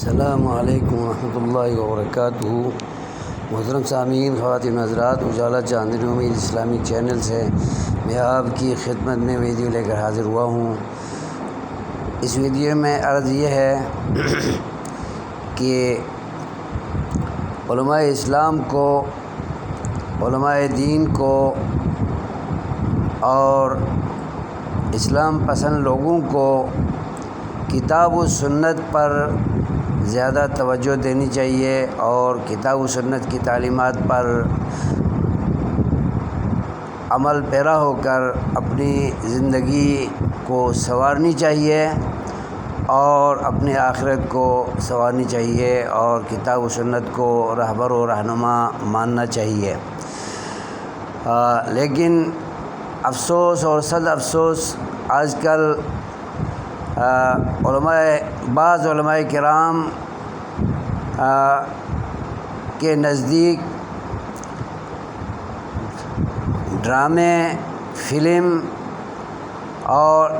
السلام علیکم ورحمۃ اللہ وبرکاتہ۔ محترم سامعین، خواتین حضرات، اجالا چاندنی امید اسلامی چینل سے میں آپ کی خدمت میں ویڈیو لے کر حاضر ہوا ہوں۔ اس ویڈیو میں عرض یہ ہے کہ علماء اسلام کو، علماء دین کو اور اسلام پسند لوگوں کو کتاب و سنت پر زیادہ توجہ دینی چاہیے اور کتاب و سنت کی تعلیمات پر عمل پیرا ہو کر اپنی زندگی کو سنوارنی چاہیے اور اپنے آخرت کو سنوارنی چاہیے اور کتاب و سنت کو رہبر و رہنما ماننا چاہیے۔ لیکن افسوس اور صد افسوس، آج کل بعض علماء کرام کے نزدیک ڈرامے، فلم اور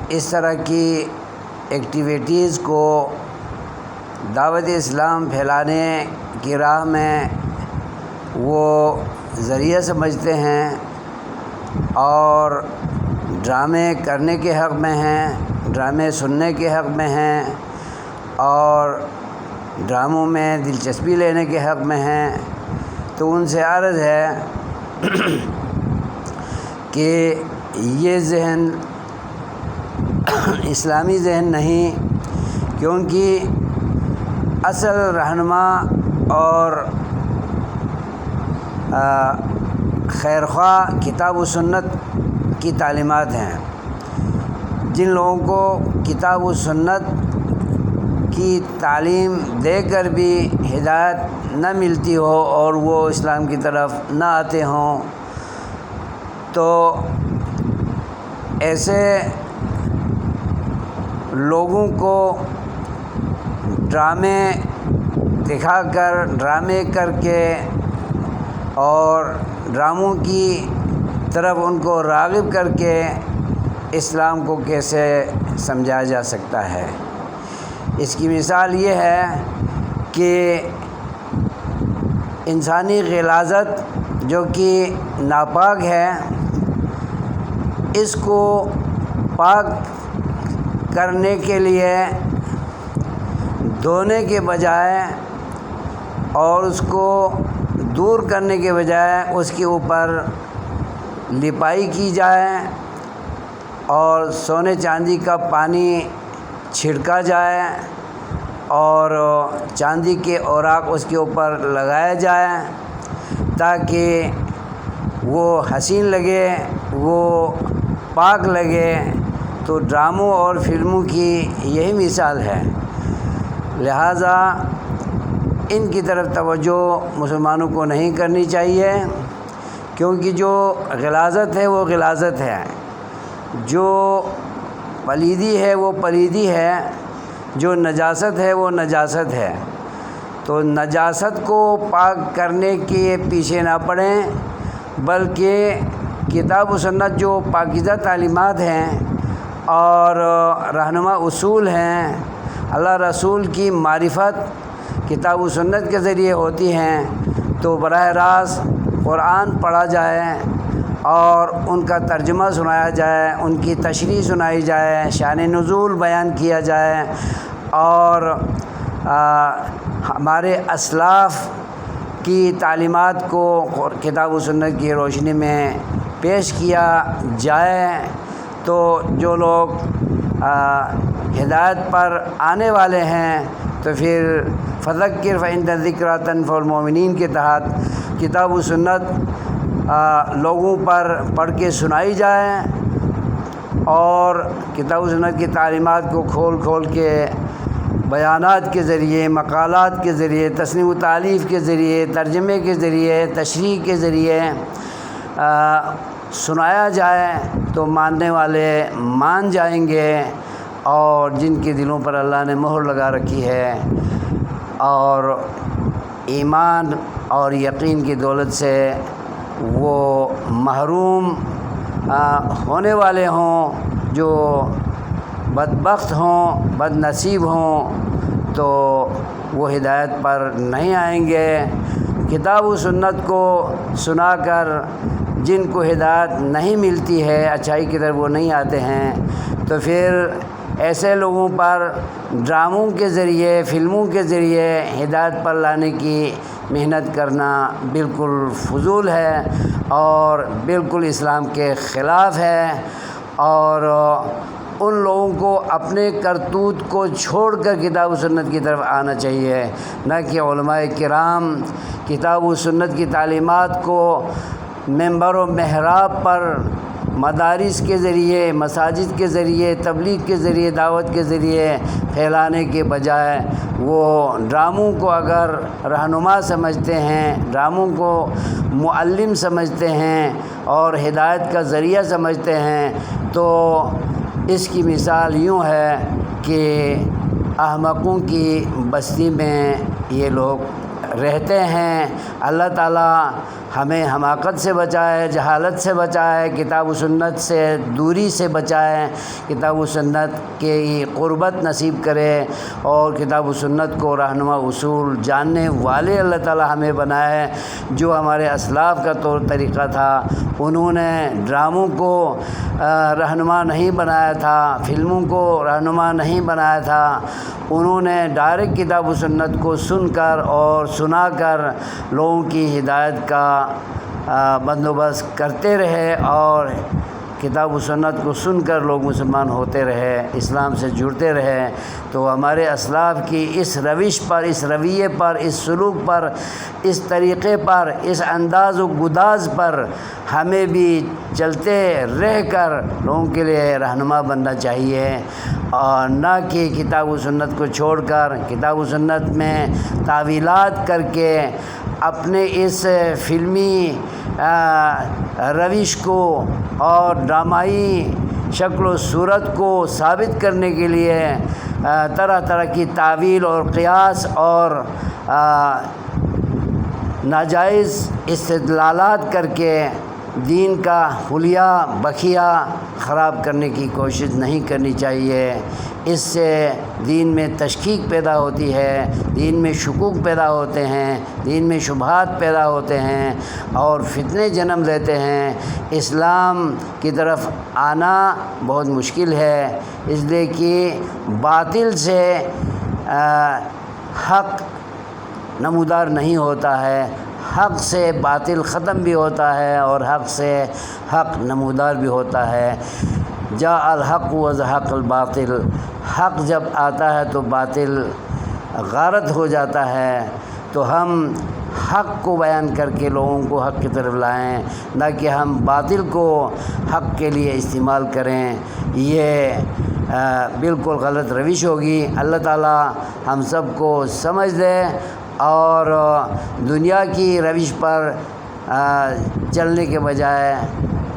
اس طرح کی ایکٹیویٹیز کو دعوت اسلام پھیلانے کی راہ میں وہ ذریعہ سمجھتے ہیں اور ڈرامے کرنے کے حق میں ہیں، ڈرامے سننے کے حق میں ہیں اور ڈراموں میں دلچسپی لینے کے حق میں ہیں۔ تو ان سے عرض ہے کہ یہ ذہن اسلامی ذہن نہیں، کیونکہ اصل رہنما اور خیرخواہ کتاب و سنت کی تعلیمات ہیں۔ جن لوگوں کو کتاب و سنت کی تعلیم دے کر بھی ہدایت نہ ملتی ہو اور وہ اسلام کی طرف نہ آتے ہوں، تو ایسے لوگوں کو ڈرامے دکھا کر، ڈرامے کر کے اور ڈراموں کی طرف ان کو راغب کر کے اسلام کو کیسے سمجھایا جا سکتا ہے۔ اس کی مثال یہ ہے کہ انسانی غلاظت جو کہ ناپاک ہے، اس کو پاک کرنے کے لیے دھونے کے بجائے اور اس کو دور کرنے کے بجائے اس کے اوپر لپائی کی جائے اور سونے چاندی کا پانی چھڑکا جائے اور چاندی کے اوراق اس کے اوپر لگایا جائے تاکہ وہ حسین لگے، وہ پاک لگے۔ تو ڈراموں اور فلموں کی یہی مثال ہے۔ لہٰذا ان کی طرف توجہ مسلمانوں کو نہیں کرنی چاہیے، کیونکہ جو غلاظت ہے وہ غلاظت ہے، جو پلیدی ہے وہ پلیدی ہے، جو نجاست ہے وہ نجاست ہے۔ تو نجاست کو پاک کرنے کے پیچھے نہ پڑیں، بلکہ کتاب و سنت جو پاکیزہ تعلیمات ہیں اور رہنما اصول ہیں، اللہ رسول کی معرفت کتاب و سنت کے ذریعے ہوتی ہیں، تو براہ راست قرآن پڑھا جائے اور ان کا ترجمہ سنایا جائے، ان کی تشریح سنائی جائے، شان نزول بیان کیا جائے اور ہمارے اسلاف کی تعلیمات کو کتاب و سنت کی روشنی میں پیش کیا جائے، تو جو لوگ ہدایت پر آنے والے ہیں تو پھر فذکر فإن الذکریٰ تنفع المؤمنین کے تحت کتاب و سنت لوگوں پر پڑھ کے سنائی جائے اور کتاب و سنت کی تعلیمات کو کھول کھول کے بیانات کے ذریعے، مقالات کے ذریعے، تصنیف و تالیف کے ذریعے، ترجمے کے ذریعے، تشریح کے ذریعے سنایا جائے، تو ماننے والے مان جائیں گے اور جن کے دلوں پر اللہ نے مہر لگا رکھی ہے اور ایمان اور یقین کی دولت سے وہ محروم ہونے والے ہوں، جو بدبخت ہوں، بد نصیب ہوں، تو تو وہ ہدایت پر نہیں آئیں گے۔ کتاب و سنت کو سنا کر جن کو ہدایت نہیں ملتی ہے، اچھائی کی طرف وہ نہیں آتے ہیں، تو پھر ایسے لوگوں پر ڈراموں کے ذریعے، فلموں کے ذریعے ہدایت پر لانے کی محنت کرنا بالکل فضول ہے اور بالکل اسلام کے خلاف ہے۔ اور ان لوگوں کو اپنے کرتوت کو چھوڑ کر کتاب و سنت کی طرف آنا چاہیے، نہ کہ علماء کرام کتاب و سنت کی تعلیمات کو ممبر و محراب پر مدارس کے ذریعے، مساجد کے ذریعے، تبلیغ کے ذریعے، دعوت کے ذریعے پھیلانے کے بجائے وہ ڈراموں کو اگر رہنما سمجھتے ہیں، ڈراموں کو معلم سمجھتے ہیں اور ہدایت کا ذریعہ سمجھتے ہیں، تو اس کی مثال یوں ہے کہ احمقوں کی بستی میں یہ لوگ رہتے ہیں۔ اللہ تعالیٰ ہمیں حماقت سے بچائے، جہالت سے بچائے، کتاب و سنت سے دوری سے بچائے، کتاب و سنت کی قربت نصیب کرے اور کتاب و سنت کو رہنما اصول جاننے والے اللہ تعالیٰ ہمیں بنائے۔ جو ہمارے اسلاف کا طور طریقہ تھا، انہوں نے ڈراموں کو رہنما نہیں بنایا تھا، فلموں کو رہنما نہیں بنایا تھا، انہوں نے ڈائریکٹ کتاب و سنت کو سن کر اور سنا کر لوگوں کی ہدایت کا بندوبست کرتے رہے اور کتاب و سنت کو سن کر لوگ مسلمان ہوتے رہے، اسلام سے جڑتے رہے۔ تو ہمارے اسلاف کی اس روش پر، اس رویے پر، اس سلوک پر، اس طریقے پر، اس انداز و گداز پر ہمیں بھی چلتے رہ کر لوگوں کے لیے رہنما بننا چاہیے، اور نہ کہ کتاب و سنت کو چھوڑ کر کتاب و سنت میں تعویلات کر کے اپنے اس فلمی روش کو اور ڈرامائی شکل و صورت کو ثابت کرنے کے لیے طرح طرح کی تعویل اور قیاس اور ناجائز استدلالات کر کے دین کا حلیہ بخیہ خراب کرنے کی کوشش نہیں کرنی چاہیے۔ اس سے دین میں تشکیک پیدا ہوتی ہے، دین میں شکوک پیدا ہوتے ہیں، دین میں شبہات پیدا ہوتے ہیں اور فتنے جنم لیتے ہیں۔ اسلام کی طرف آنا بہت مشکل ہے، اس لیے کہ باطل سے حق نمودار نہیں ہوتا ہے، حق سے باطل ختم بھی ہوتا ہے اور حق سے حق نمودار بھی ہوتا ہے۔ جاء الحق وزهق الباطل، حق جب آتا ہے تو باطل غارت ہو جاتا ہے۔ تو ہم حق کو بیان کر کے لوگوں کو حق کی طرف لائیں، نہ کہ ہم باطل کو حق کے لیے استعمال کریں، یہ بالکل غلط روش ہوگی۔ اللہ تعالیٰ ہم سب کو سمجھ دے اور دنیا کی روش پر چلنے کے بجائے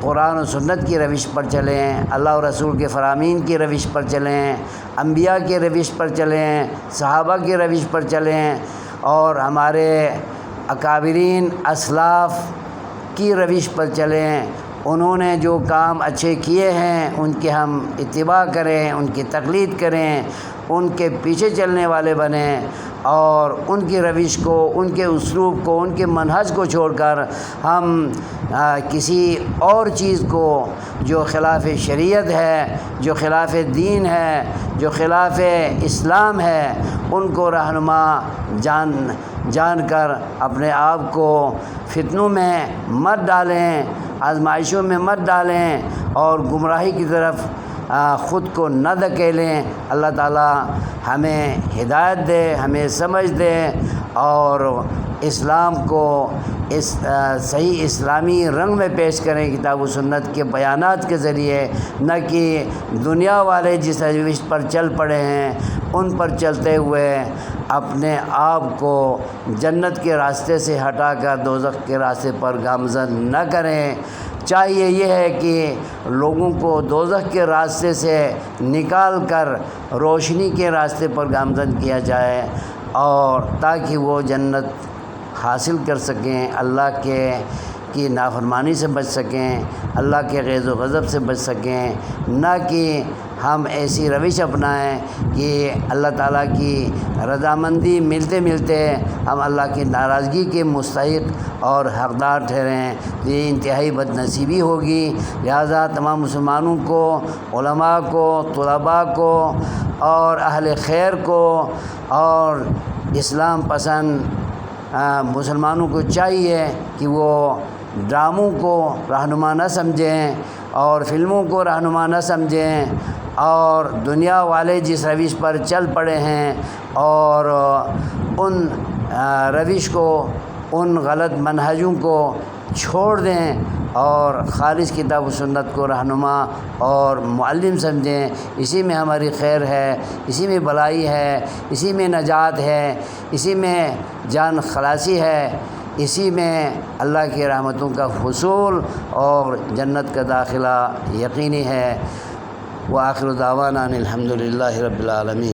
قرآن و سنت کی روش پر چلیں، اللہ و رسول کے فرامین کی روش پر چلیں، انبیاء کے روش پر چلیں، صحابہ کی روش پر چلیں اور ہمارے اکابرین اسلاف کی روش پر چلیں۔ انہوں نے جو کام اچھے کیے ہیں ان کے ہم اتباع کریں، ان کی تقلید کریں، ان کے پیچھے چلنے والے بنیں اور ان کی روش کو، ان کے اسلوب کو، ان کے منہج کو چھوڑ کر ہم کسی اور چیز کو جو خلاف شریعت ہے، جو خلاف دین ہے، جو خلاف اسلام ہے، ان کو رہنما جان کر اپنے آپ کو فتنوں میں مت ڈالیں، آزمائشوں میں مت ڈالیں اور گمراہی کی طرف خود کو نہ دھکیلیں۔ اللہ تعالیٰ ہمیں ہدایت دے، ہمیں سمجھ دے اور اسلام کو اس صحیح اسلامی رنگ میں پیش کریں کتاب و سنت کے بیانات کے ذریعے، نہ کہ دنیا والے جس روش پر چل پڑے ہیں ان پر چلتے ہوئے اپنے آپ کو جنت کے راستے سے ہٹا کر دوزخ کے راستے پر گامزن نہ کریں۔ چاہیے یہ ہے کہ لوگوں کو دوزخ کے راستے سے نکال کر روشنی کے راستے پر گامزن کیا جائے اور تاکہ وہ جنت حاصل کر سکیں، اللہ کے کی نافرمانی سے بچ سکیں، اللہ کے غیظ و غضب سے بچ سکیں، نہ کہ ہم ایسی روش اپنائیں کہ اللہ تعالیٰ کی رضامندی ملتے ملتے ہم اللہ کی ناراضگی کے مستحق اور حقدار ٹھہریں۔ یہ انتہائی بد نصیبی ہوگی۔ لہٰذا تمام مسلمانوں کو، علماء کو، طلباء کو اور اہل خیر کو اور اسلام پسند مسلمانوں کو چاہیے کہ وہ ڈراموں کو رہنما نہ سمجھیں اور فلموں کو رہنما نہ سمجھیں، اور دنیا والے جس روش پر چل پڑے ہیں اور ان روش کو، ان غلط منہجوں کو چھوڑ دیں اور خالص کتاب و سنت کو رہنما اور معلم سمجھیں۔ اسی میں ہماری خیر ہے، اسی میں بھلائی ہے، اسی میں نجات ہے، اسی میں جان خلاصی ہے، اسی میں اللہ کی رحمتوں کا حصول اور جنت کا داخلہ یقینی ہے۔ وآخر دعوانا ان الحمد للہ رب العالمین۔